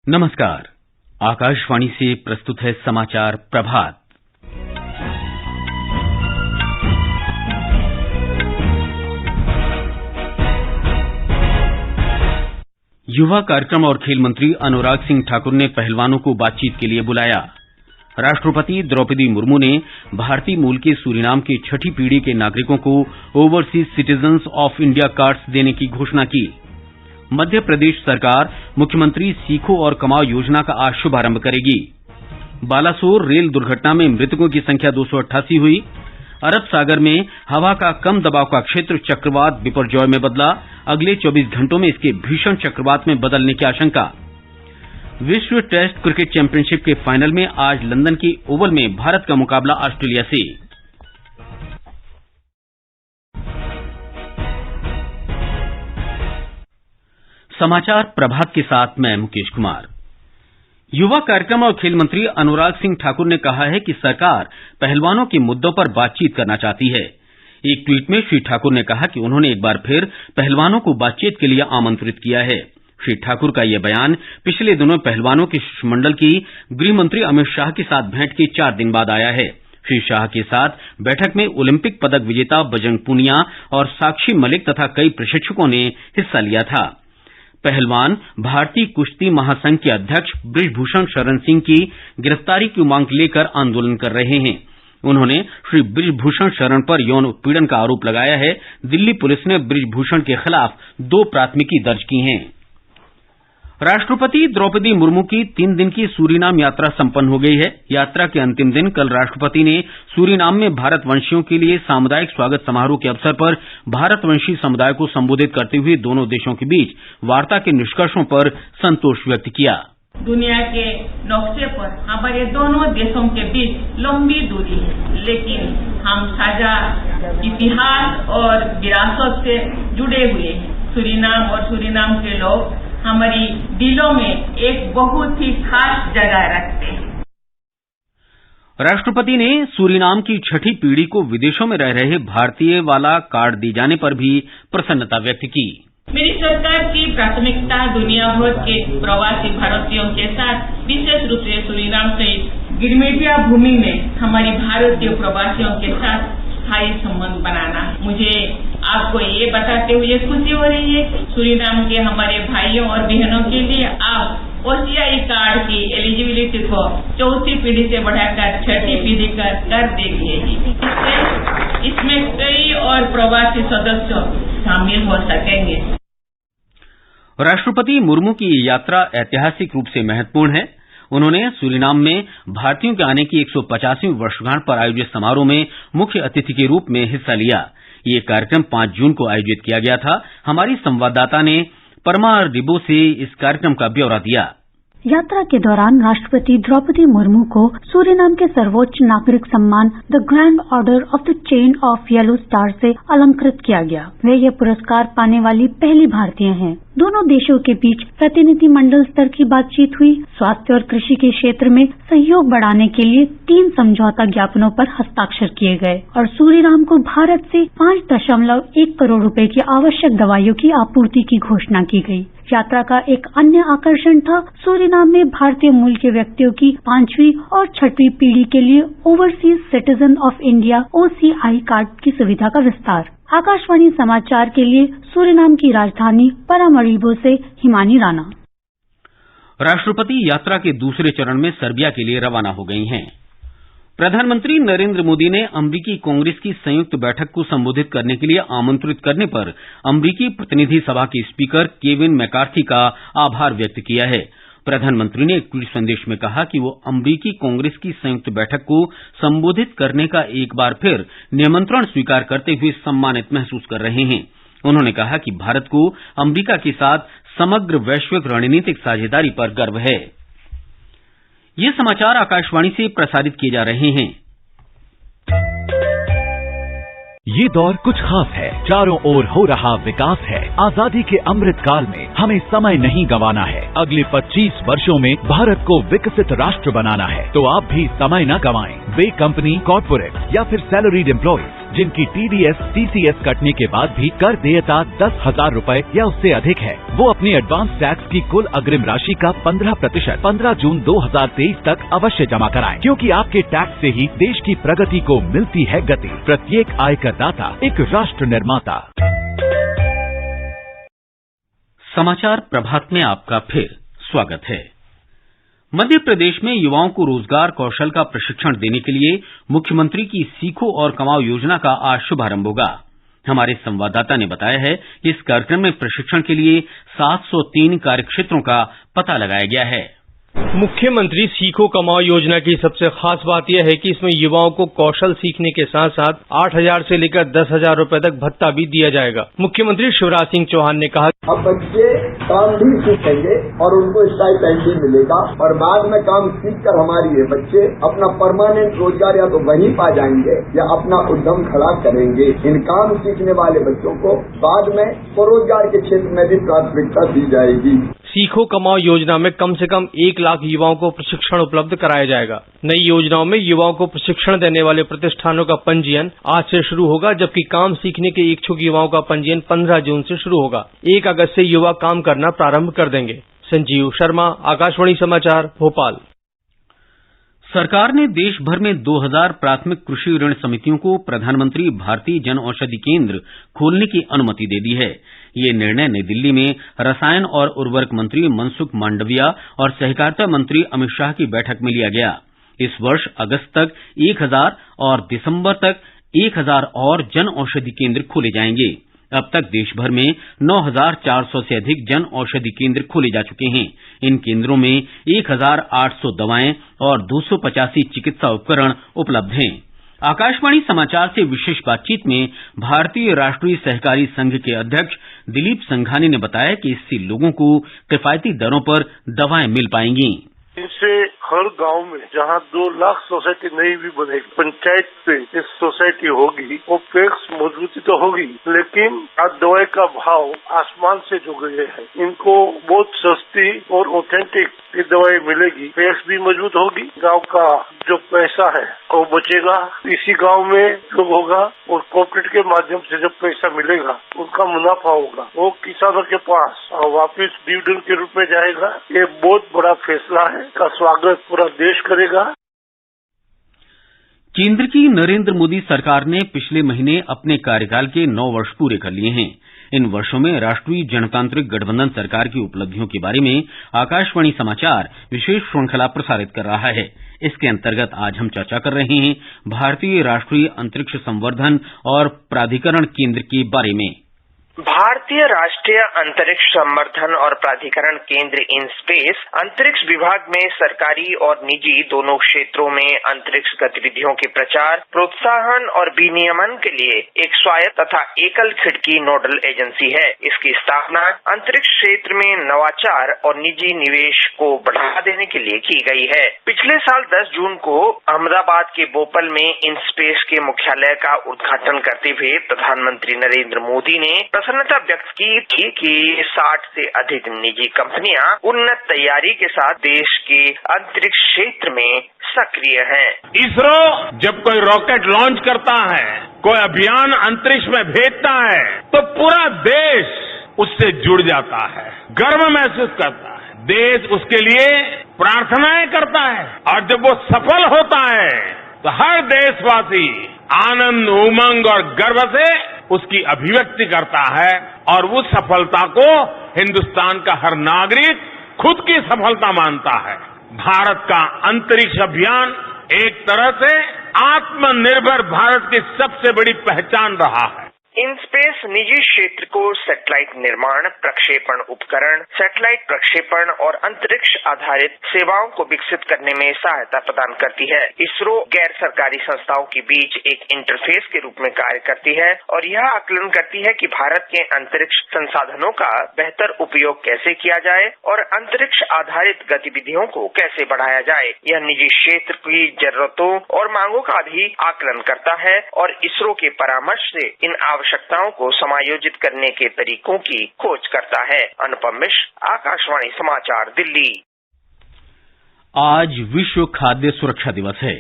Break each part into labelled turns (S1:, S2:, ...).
S1: नमस्कार। आकाशवाणी से प्रस्तुत है समाचार प्रभात। युवा कार्यक्रम और खेल मंत्री अनुराग सिंह ठाकुर ने पहलवानों को बातचीत के लिए बुलाया। राष्ट्रपति द्रौपदी मुर्मू ने भारतीय मूल के सूरीनाम की छठी पीढ़ी के नागरिकों को overseas citizens of India cards देने की घोषणा की। मध्य प्रदेश सरकार मुख्यमंत्री सीखो और कमाओ योजना का आज शुभारंभ करेगी। बालासोर रेल दुर्घटना में मृतकों की संख्या 288 हुई। अरब सागर में हवा का कम दबाव का क्षेत्र चक्रवात बिपरजॉय में बदला। अगले 24 घंटों में इसके भीषण चक्रवात में बदलने की आशंका। विश्व टेस्ट क्रिकेट चैंपियनशिप के फाइनल में आज लंदन के ओवल में भारत का मुकाबला ऑस्ट्रेलिया से। समाचार प्रभात के साथ मैं मुकेश कुमार। युवा कार्यक्रम और खेल मंत्री अनुराग सिंह ठाकुर ने कहा है कि सरकार पहलवानों के मुद्दों पर बातचीत करना चाहती है। एक ट्वीट में श्री ठाकुर ने कहा कि उन्होंने एक बार फिर पहलवानों को बातचीत के लिए आमंत्रित किया है। श्री ठाकुर का यह बयान पिछले दिनों पहलवानों के शिष्टमंडल की गृह मंत्री अमित शाह के साथ भेंट के 4 दिन बाद आया है। श्री शाह के साथ बैठक में ओलंपिक पदक विजेता बजरंग पूनिया और साक्षी मलिक तथा कई प्रशिक्षकों ने हिस्सा लिया था। पहलवान भारतीय कुश्ती महासंघ के अध्यक्ष बृजभूषण शरण सिंह की गिरफ्तारी की मांग लेकर आंदोलन कर रहे हैं। उन्होंने श्री बृजभूषण शरण पर यौन उत्पीड़न का आरोप लगाया है। दिल्ली पुलिस ने बृजभूषण के खिलाफ 2 प्राथमिकी दर्ज की हैं। राष्ट्रपति द्रौपदी मुर्मू की 3 दिन की सूरीनाम यात्रा संपन्न हो गई है। यात्रा के अंतिम दिन कल राष्ट्रपति ने सूरीनाम में भारतवंशियों के लिए सामुदायिक स्वागत समारोह के अवसर पर भारतवंशी समुदाय को संबोधित करते हुए दोनों देशों के बीच वार्ता के निष्कर्षों पर संतोष व्यक्त किया।
S2: दुनिया के नक्शे पर हमारे दोनों देशों के बीच लंबी दूरी है, लेकिन हम साझा इतिहास और विरासत से जुड़े हुए हैं। सूरीनाम और सूरीनाम के लोग हमारी दिलों में एक बहुत ही खास जगह रखते हैं।
S1: राष्ट्रपति ने सूरीनाम की छठी पीढ़ी को विदेशों में रह रहे भारतीय वाला कार्ड दिए जाने पर भी प्रसन्नता व्यक्त की।
S2: मेरी सरकार की प्राथमिकता दुनिया भर के प्रवासी भारतीयों के साथ विशेष रूप से सूरीनाम सहित गिरमिटिया भूमि में हमारी भारतीय प्रवासियों के साथ स्थायी संबंध बनाना। मुझे आपको ये बताते हुए खुशी हो रही है कि सूरीनाम के हमारे भाइयों और बहनों के लिए आप ओसीआई कार्ड की एलिजिबिलिटी को 4थी पीढ़ी से बढ़ाकर 6ठी पीढ़ी कर देंगे। इसमें कई और प्रवासी सदस्य शामिल हो सकेंगे।
S1: राष्ट्रपति मुर्मू की ये यात्रा ऐतिहासिक रूप से महत्वपूर्ण है। उन्होंने सूरीनाम में भारतीयों के आने की 150वीं वर्षगांठ पर आयोजित समारोह में मुख्य अतिथि के रूप में हिस्सा लिया। ये कार्यक्रम 5 जून को आयोजित किया गया था। हमारी संवाददाता ने परमारिबो से इस कार्यक्रम का ब्यौरा दिया।
S3: यात्रा के दौरान राष्ट्रपति द्रौपदी मुर्मू को सूरीनाम के सर्वोच्च नागरिक सम्मान the grand order of the chain of yellow star से अलंकृत किया गया। वे ये पुरस्कार पाने वाली पहली भारतीय हैं। दोनों देशों के बीच प्रतिनिधि मंडल स्तर की बातचीत हुई। स्वास्थ्य और कृषि के क्षेत्र में सहयोग बढ़ाने के लिए 3 समझौता ज्ञापनों पर हस्ताक्षर किए गए और सूरीनाम को भारत से 5.1 करोड़ रुपए की आवश्यक दवाइयों की आपूर्ति की घोषणा की गई। यात्रा का एक अन्य आकर्षण था सूरीनाम में भारतीय मूल के व्यक्तियों की 5वीं और 6वीं पीढ़ी के लिए overseas citizen of India OCI card की सुविधा का विस्तार। आकाशवाणी समाचार के लिए सूरीनाम की राजधानी परमारिबो से हिमानी राणा।
S1: राष्ट्रपति यात्रा के दूसरे चरण में सर्बिया के लिए रवाना हो गई हैं। प्रधानमंत्री नरेंद्र मोदी ने अमरीकी कांग्रेस की संयुक्त बैठक को संबोधित करने के लिए आमंत्रित करने पर अमरीकी प्रतिनिधि सभा के स्पीकर केविन मैकार्थी का आभार व्यक्त किया है। प्रधानमंत्री ने एक ट्वीट संदेश में कहा कि वो अमरीकी कांग्रेस की संयुक्त बैठक को संबोधित करने का एक बार फिर निमंत्रण स्वीकार करते हुए सम्मानित महसूस कर रहे हैं। उन्होंने कहा कि भारत को अमरीका के साथ समग्र वैश्विक रणनीतिक साझेदारी पर गर्व है। ये समाचार आकाशवाणी से प्रसारित किए जा रहे हैं।
S4: ये दौर कुछ खास है। चारों ओर हो रहा विकास है। आजादी के अमृत काल में हमें समय नहीं गंवाना है। अगले 25 वर्षों में भारत को विकसित राष्ट्र बनाना है। तो आप भी समय न गंवाएं। वे कंपनी, कॉर्पोरेट या फिर सैलरीड एम्प्लॉयज जिनकी TDS TCS कटने के बाद भी कर देयता 10,000 रूपए या उससे अधिक है, वो अपनी एडवांस टैक्स की कुल अग्रिम राशि का 15% 15 जून 2023 तक अवश्य जमा कराएं, क्योंकि आपके टैक्स से ही देश की प्रगति को मिलती है गति। प्रत्येक आयकर दाता एक राष्ट्र निर्माता।
S1: समाचार प्रभात में आपका फिर स्वागत है। मध्य प्रदेश में युवाओं को रोजगार कौशल का प्रशिक्षण देने के लिए मुख्यमंत्री की सीखो और कमाओ योजना का आज शुभारंभ होगा। हमारे संवाददाता ने बताया है कि इस कार्यक्रम में प्रशिक्षण के लिए 703 कार्यक्षेत्रों का पता लगाया गया है।
S5: मुख्यमंत्री सीखो कमाओ योजना की सबसे खास बात यह है कि इसमें युवाओं को कौशल सीखने के साथ साथ 8,000 से लेकर 10,000 रूपए तक भत्ता भी दिया जाएगा। मुख्यमंत्री शिवराज सिंह चौहान ने कहा,
S6: अब बच्चे काम भी सीखेंगे और उनको स्टाइपेंड भी मिलेगा और बाद में काम सीख कर हमारे ये बच्चे अपना परमानेंट रोजगार या तो वहीं पा जाएंगे या अपना उद्यम खड़ा करेंगे। इन काम सीखने वाले बच्चों को बाद में स्वरोजगार के क्षेत्र में भी प्राथमिकता दी जाएगी।
S5: सीखो कमाओ योजना में कम से कम 1 लाख युवाओं को प्रशिक्षण उपलब्ध कराया जाएगा। नई योजनाओं में युवाओं को प्रशिक्षण देने वाले प्रतिष्ठानों का पंजीयन आज से शुरू होगा, जबकि काम सीखने के इच्छुक युवाओं का पंजीयन 15 जून से शुरू होगा। 1 अगस्त से युवा काम करना प्रारंभ कर देंगे। संजीव शर्मा, आकाशवाणी समाचार, भोपाल।
S1: सरकार ने देश भर में 2000 प्राथमिक कृषि ऋण समितियों को प्रधानमंत्री भारतीय जन औषधि केंद्र खोलने की अनुमति दे दी है। ये निर्णय नई दिल्ली में रसायन और उर्वरक मंत्री मनसुख मांडविया और सहकारिता मंत्री अमित शाह की बैठक में लिया गया। इस वर्ष अगस्त तक 1000 और दिसंबर तक 1000 और जन औषधि केंद्र खोले जाएंगे। अब तक देश भर में 9,400 से अधिक जन औषधि केंद्र खोले जा चुके हैं। इन केंद्रों में 1,800 दवाएं और 285 चिकित्सा उपकरण उपलब्ध हैं। आकाशवाणी समाचार से विशेष बातचीत में भारतीय राष्ट्रीय सहकारी संघ के अध्यक्ष दिलीप संघानी ने बताया कि इससे लोगों को किफायती दरों पर दवाएं मिल पाएंगी।
S7: इनसे हर गांव में जहां 2 लाख सोसाइटी नई भी बनेगी, पंचायत पे इस सोसाइटी होगी, वो टैक्स मजबूती तो होगी, लेकिन आज दवाई का भाव आसमान से जो गए हैं, इनको बहुत सस्ती और ऑथेंटिक ये दवाई मिलेगी। टैक्स भी मजबूत होगी, गांव का जो पैसा है वो बचेगा, इसी गांव में जो होगा और कोऑपरेटिव के माध्यम से जब पैसा मिलेगा उनका मुनाफा होगा, वो किसानों के पास वापिस डिविडेंड के रूप में जाएगा। ये बहुत बड़ा फैसला है, का स्वागत पूरा देश करेगा।
S1: केंद्र की नरेंद्र मोदी सरकार ने पिछले महीने अपने कार्यकाल के 9 वर्ष पूरे कर लिए हैं। इन वर्षों में राष्ट्रीय जनतांत्रिक गठबंधन सरकार की उपलब्धियों के बारे में आकाशवाणी समाचार विशेष श्रृंखला प्रसारित कर रहा है। इसके अंतर्गत आज हम चर्चा कर रहे हैं भारतीय राष्ट्रीय अंतरिक्ष संवर्धन और प्राधिकरण केंद्र के बारे में।
S8: भारतीय राष्ट्रीय अंतरिक्ष संवर्धन और प्राधिकरण केंद्र इन स्पेस अंतरिक्ष विभाग में सरकारी और निजी दोनों क्षेत्रों में अंतरिक्ष गतिविधियों के प्रचार, प्रोत्साहन और विनियमन के लिए एक स्वायत्त तथा एकल खिड़की नोडल एजेंसी है। इसकी स्थापना अंतरिक्ष क्षेत्र में नवाचार और निजी निवेश को बढ़ावा देने के लिए की गई है। पिछले साल 10 जून को अहमदाबाद के बोपल में इन स्पेस के मुख्यालय का उद्घाटन करते हुए प्रधानमंत्री नरेंद्र मोदी ने प्रसन्नता व्यक्त की थी कि 60 से अधिक निजी कंपनियां उन्नत तैयारी के साथ देश के अंतरिक्ष क्षेत्र में सक्रिय हैं।
S9: इसरो जब कोई रॉकेट लॉन्च करता है, कोई अभियान अंतरिक्ष में भेजता है, तो पूरा देश उससे जुड़ जाता है, गर्व महसूस करता है, देश उसके लिए प्रार्थनाएं करता है और जब वो सफल होता है तो हर देशवासी आनंद, उमंग और गर्व से उसकी अभिव्यक्ति करता है और उस सफलता को हिंदुस्तान का हर नागरिक खुद की सफलता मानता है। भारत का अंतरिक्ष अभियान एक तरह से आत्मनिर्भर भारत की सबसे बड़ी पहचान रहा है।
S8: इन स्पेस निजी क्षेत्र को सैटेलाइट निर्माण, प्रक्षेपण उपकरण, सैटेलाइट प्रक्षेपण और अंतरिक्ष आधारित सेवाओं को विकसित करने में सहायता प्रदान करती है। इसरो गैर सरकारी संस्थाओं के बीच एक इंटरफेस के रूप में कार्य करती है और यह आकलन करती है कि भारत के अंतरिक्ष संसाधनों का बेहतर उपयोग कैसे किया जाए और अंतरिक्ष आधारित गतिविधियों को कैसे बढ़ाया जाए। यह निजी क्षेत्र की जरूरतों और मांगों का भी आकलन करता है और इसरो के परामर्श से इन आवश्यकताओं को समायोजित करने के तरीकों की खोज करता है। अनुपम मिश्र, आकाशवाणी समाचार, दिल्ली।
S1: आज विश्व खाद्य सुरक्षा दिवस है।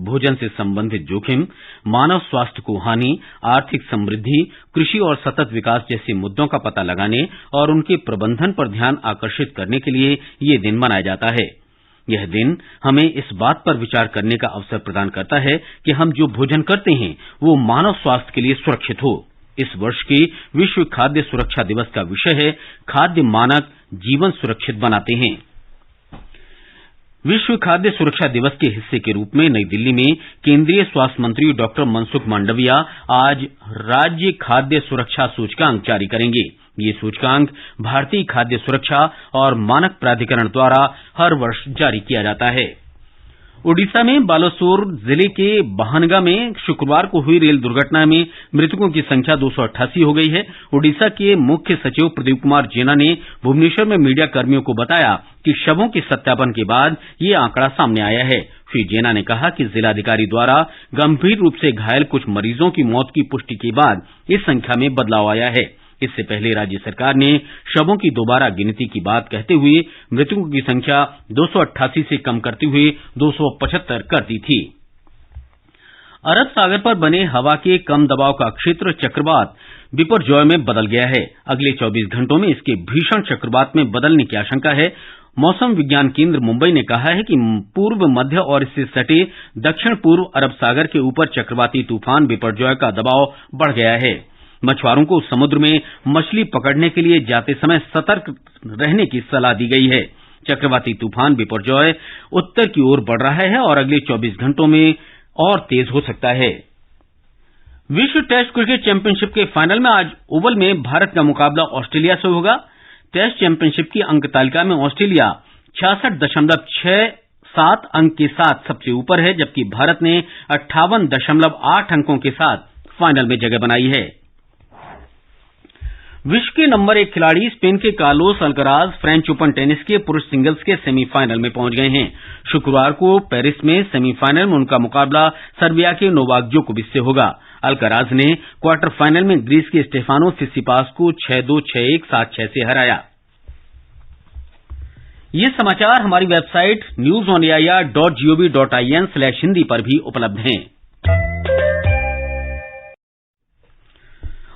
S1: भोजन से संबंधित जोखिम, मानव स्वास्थ्य को हानि, आर्थिक समृद्धि, कृषि और सतत विकास जैसे मुद्दों का पता लगाने और उनके प्रबंधन पर ध्यान आकर्षित करने के लिए ये दिन मनाया जाता है। यह दिन हमें इस बात पर विचार करने का अवसर प्रदान करता है कि हम जो भोजन करते हैं वो मानव स्वास्थ्य के लिए सुरक्षित हो। इस वर्ष के विश्व खाद्य सुरक्षा दिवस का विषय है खाद्य मानक जीवन सुरक्षित बनाते हैं। विश्व खाद्य सुरक्षा दिवस के हिस्से के रूप में नई दिल्ली में केंद्रीय स्वास्थ्य मंत्री डॉक्टर मनसुख मांडविया आज राज्य खाद्य सुरक्षा सूचकांक जारी करेंगे। ये सूचकांक भारतीय खाद्य सुरक्षा और मानक प्राधिकरण द्वारा हर वर्ष जारी किया जाता है। ओडिशा में बालासोर जिले के बहानगा में शुक्रवार को हुई रेल दुर्घटना में मृतकों की संख्या 288 हो गई है। ओडिशा के मुख्य सचिव प्रदीप कुमार जेना ने भुवनेश्वर में मीडिया कर्मियों को बताया कि शवों के सत्यापन के बाद ये आंकड़ा सामने आया है। श्री जेना ने कहा कि जिलाधिकारी द्वारा गंभीर रूप से घायल कुछ मरीजों की मौत की पुष्टि के बाद इस संख्या में बदलाव आया है। इससे पहले राज्य सरकार ने शवों की दोबारा गिनती की बात कहते हुए मृतकों की संख्या 288 से कम करते हुए 275 कर दी थी। अरब सागर पर बने हवा के कम दबाव का क्षेत्र चक्रवात बिपरजॉय में बदल गया है। अगले 24 घंटों में इसके भीषण चक्रवात में बदलने की आशंका है। मौसम विज्ञान केंद्र मुंबई ने कहा है कि पूर्व मध्य और इससे सटे दक्षिण पूर्व अरब सागर के ऊपर चक्रवाती तूफान बिपरजॉय का दबाव बढ़ गया है। मछुआरों को समुद्र में मछली पकड़ने के लिए जाते समय सतर्क रहने की सलाह दी गई है। चक्रवाती तूफान बिपरजॉय उत्तर की ओर बढ़ रहा है और अगले 24 घंटों में और तेज हो सकता है। विश्व टेस्ट क्रिकेट चैंपियनशिप के फाइनल में आज ओवल में भारत का मुकाबला ऑस्ट्रेलिया से होगा। टेस्ट चैंपियनशिप की अंक तालिका में ऑस्ट्रेलिया 66.67 अंक के साथ सबसे ऊपर है, जबकि भारत ने 58.8 अंकों के साथ फाइनल में जगह बनाई है। विश्व के नंबर 1 खिलाड़ी स्पेन के Carlos Alcaraz French open tennis के पुरुष सिंगल्स के सेमीफाइनल में पहुंच गए हैं। शुक्रवार को पेरिस में सेमीफाइनल में उनका मुकाबला सर्बिया के नोवाक जोकोविच से होगा। अल्कराज ने क्वार्टर फाइनल में ग्रीस के स्टेफानो सिसिपास को 6-2, 6-1, 7-6 से हराया। ये समाचार हमारी वेबसाइट newsonair.gov.in/hindi पर भी उपलब्ध हैं।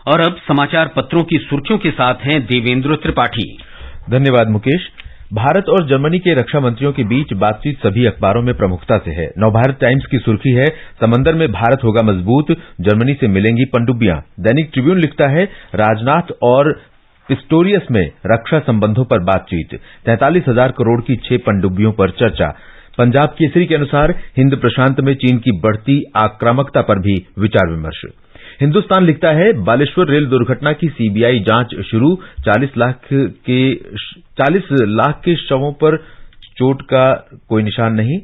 S1: और अब समाचार पत्रों की सुर्खियों के साथ हैं देवेंद्र त्रिपाठी।
S10: धन्यवाद मुकेश। भारत और जर्मनी के रक्षा मंत्रियों के बीच बातचीत सभी अखबारों में प्रमुखता से है। नवभारत टाइम्स की सुर्खी है, समंदर में भारत होगा मजबूत, जर्मनी से मिलेंगी पनडुब्बियां। दैनिक ट्रिब्यून लिखता है, राजनाथ और पिस्टोरियस में रक्षा संबंधों पर बातचीत, 43,000 करोड़ की 6 पनडुब्बियों पर चर्चा। पंजाब केसरी के अनुसार हिंद प्रशांत में चीन की बढ़ती आक्रामकता पर भी विचार विमर्श। हिंदुस्तान लिखता है, बालेश्वर रेल दुर्घटना की सीबीआई जांच शुरू, 40 लाख के शवों पर चोट का कोई निशान नहीं।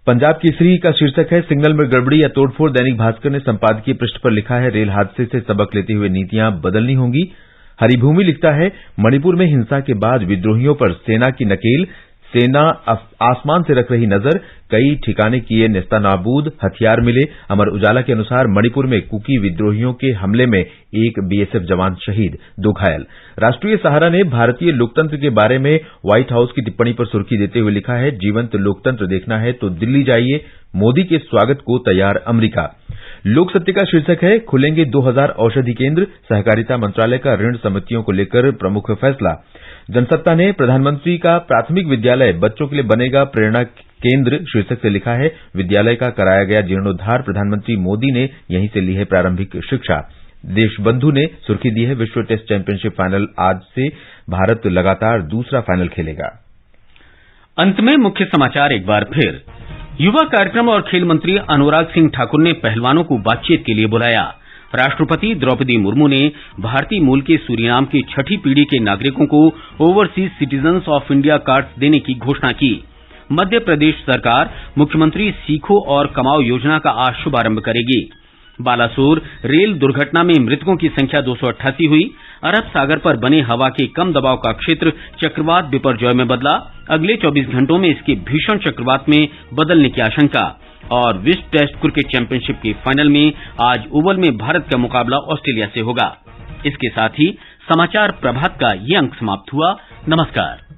S10: पंजाब केसरी का शीर्षक है, सिग्नल में गड़बड़ी या तोड़फोड़। दैनिक भास्कर ने संपादकीय पृष्ठ पर लिखा है, रेल हादसे से सबक लेते हुए नीतियां बदलनी होंगी। हरिभूमि लिखता है, मणिपुर में हिंसा के बाद विद्रोहियों पर सेना की नकेल, सेना आसमान से रख रही नजर, कई ठिकाने किए नेस्तानाबूद, हथियार मिले। अमर उजाला के अनुसार मणिपुर में कुकी विद्रोहियों के हमले में 1 बीएसएफ जवान शहीद, 2 घायल। राष्ट्रीय सहारा ने भारतीय लोकतंत्र के बारे में व्हाइट हाउस की टिप्पणी पर सुर्खी देते हुए लिखा है, जीवंत लोकतंत्र देखना है तो दिल्ली जाइए, मोदी के स्वागत को तैयार अमेरिका। लोक सत्य का शीर्षक है, खुलेंगे 2000 औषधि केंद्र, सहकारिता मंत्रालय का ऋण समितियों को लेकर प्रमुख फैसला। जनसत्ता ने प्रधानमंत्री का प्राथमिक विद्यालय बच्चों के लिए बनेगा प्रेरणा केंद्र शीर्षक से लिखा है, विद्यालय का कराया गया जीर्णोद्धार, प्रधानमंत्री मोदी ने यहीं से ली है प्रारंभिक शिक्षा। देशबंधु ने सुर्खी दी है, विश्व टेस्ट चैंपियनशिप फाइनल आज से, भारत लगातार दूसरा फाइनल खेलेगा।
S1: अंत में मुख्य समाचार एक बार फिर। युवा कार्यक्रम और खेल मंत्री अनुराग सिंह ठाकुर ने पहलवानों को बातचीत के लिए बुलाया। राष्ट्रपति द्रौपदी मुर्मू ने भारतीय मूल के सूरीनाम की 6ठी पीढ़ी के नागरिकों को overseas citizens of India cards देने की घोषणा की। मध्य प्रदेश सरकार मुख्यमंत्री सीखो और कमाओ योजना का आज शुभारंभ करेगी। बालासोर रेल दुर्घटना में मृतकों की संख्या 288 हुई। अरब सागर पर बने हवा के कम दबाव का क्षेत्र चक्रवात बिपरजॉय में बदला। अगले 24 घंटों में इसके भीषण चक्रवात में बदलने की आशंका। और विश्व टेस्ट क्रिकेट चैंपियनशिप के फाइनल में आज ओवल में भारत का मुकाबला ऑस्ट्रेलिया से होगा। इसके साथ ही समाचार प्रभात का ये अंक समाप्त हुआ। नमस्कार।